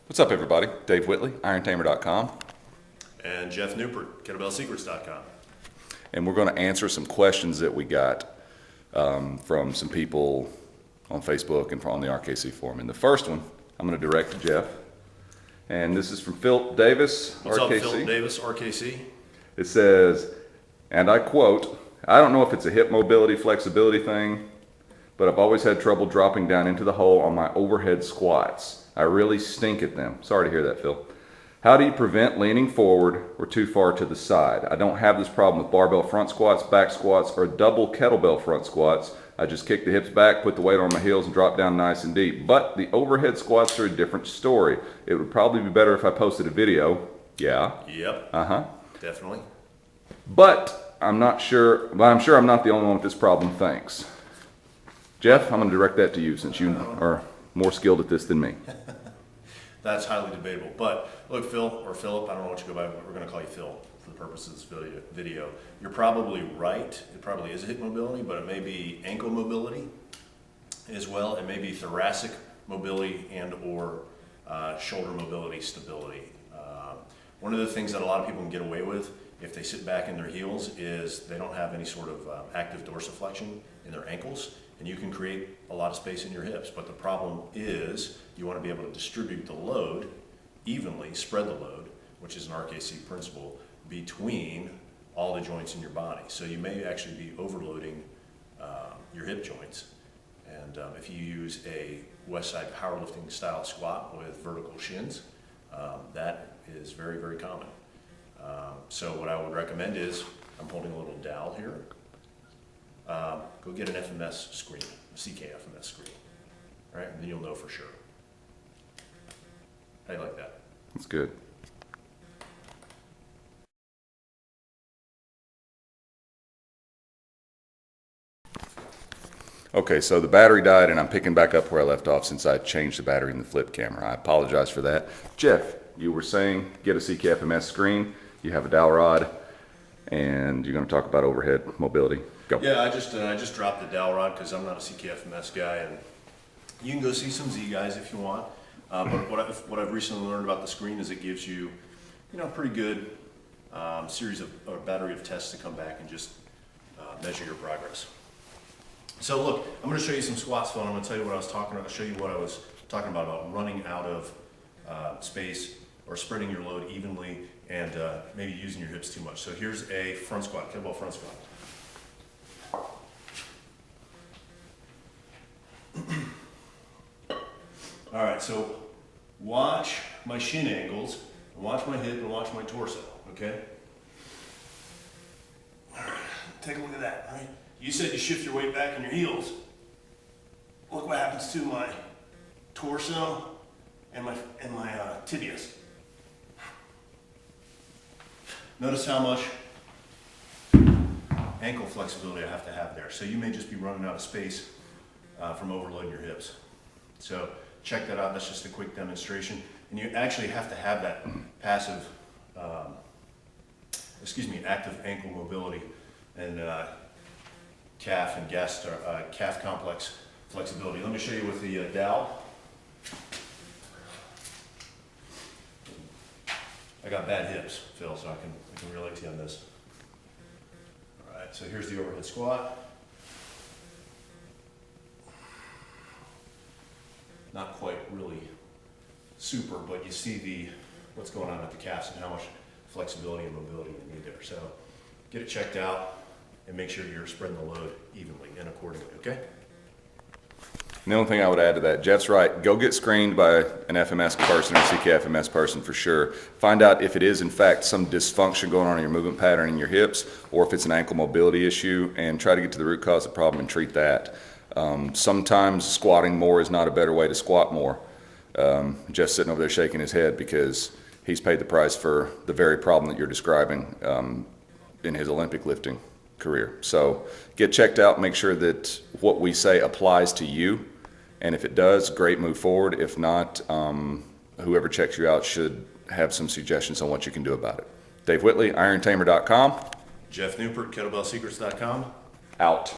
What's up, everybody? Dave Whitley, IronTamer.com, And Geoff Neupert, KettlebellSecrets.com. and we're going to answer some questions that we got from some people on Facebook and on the RKC forum. And the first one, I'm going to direct to Jeff, and this is from Phil Davis, What's RKC. up, Phil Davis, RKC? It says, and I quote, "I don't know if it's a hip mobility flexibility thing, but I've always had trouble dropping down into the hole on my overhead squats. I really stink at them." Sorry to hear that, Phil. "How do you prevent leaning forward or too far to the side? I don't have this problem with barbell front squats, back squats, or double kettlebell front squats. I just kick the hips back, put the weight on my heels, and drop down nice and deep. But the overhead squats are a different story. It would probably be better if I posted a video." Yeah. Yep. Definitely. But I'm sure I'm not the only one with this problem. Thanks. Jeff, I'm going to direct that to you since you are more skilled at this than me. That's highly debatable. But look, Phil, or Philip, I don't know what you go by, but we're going to call you Phil for the purpose of this video. You're probably right. It probably is a hip mobility, but it may be ankle mobility as well. It may be thoracic mobility and or shoulder mobility stability. One of the things that a lot of people can get away with if they sit back in their heels is they don't have any sort of active dorsiflexion in their ankles, and you can create a lot of space in your hips. But the problem is you want to be able to distribute the load evenly, spread the load, which is an RKC principle, between all the joints in your body. So you may actually be overloading your hip joints. And if you use a West Side powerlifting style squat with vertical shins, that is very, very common. So what I would recommend is, I'm holding a little dowel here. Go get an FMS screen, a CK FMS screen, right? And then you'll know for sure. How do you like that? That's good. Okay, so the battery died, and I'm picking back up where I left off since I changed the battery in the flip camera. I apologize for that. Jeff, you were saying get a CKFMS screen, you have a dowel rod, and you're going to talk about overhead mobility. Go. Yeah, I just dropped the dowel rod because I'm not a CKFMS guy, and you can go see some Z guys if you want. But what I've recently learned about the screen is it gives you, pretty good series of or battery of tests to come back and just measure your progress. So look, I'm going to show you some squats, Phil. I'm going to tell you what I was talking about. I'll show you what I was talking about running out of space or spreading your load evenly and maybe using your hips too much. So here's a front squat, kettlebell front squat. All right, so watch my shin angles, watch my hip, and watch my torso, okay? Take a look at that, right? You said you shift your weight back in your heels. Look what happens to my torso and my tibias. Notice how much ankle flexibility I have to have there. So you may just be running out of space from overloading your hips. So check that out. That's just a quick demonstration. And you actually have to have that passive, active ankle mobility and calf and calf complex flexibility. Let me show you with the dowel. I got bad hips, Phil, so I can relate to you on this. All right, so here's the overhead squat. Not quite really super, but you see what's going on at the calves and how much flexibility and mobility you need there. So get it checked out and make sure you're spreading the load evenly and accordingly, okay? And the only thing I would add to that, Jeff's right. Go get screened by an FMS person or CKFMS person for sure. Find out if it is, in fact, some dysfunction going on in your movement pattern in your hips, or if it's an ankle mobility issue, and try to get to the root cause of the problem and treat that. Sometimes squatting more is not a better way to squat more. Jeff's sitting over there shaking his head because he's paid the price for the very problem that you're describing in his Olympic lifting career. So get checked out, make sure that what we say applies to you, and if it does, great, move forward. If not, whoever checks you out should have some suggestions on what you can do about it. Dave Whitley, IronTamer.com. Geoff Neupert, KettlebellSecrets.com. Out.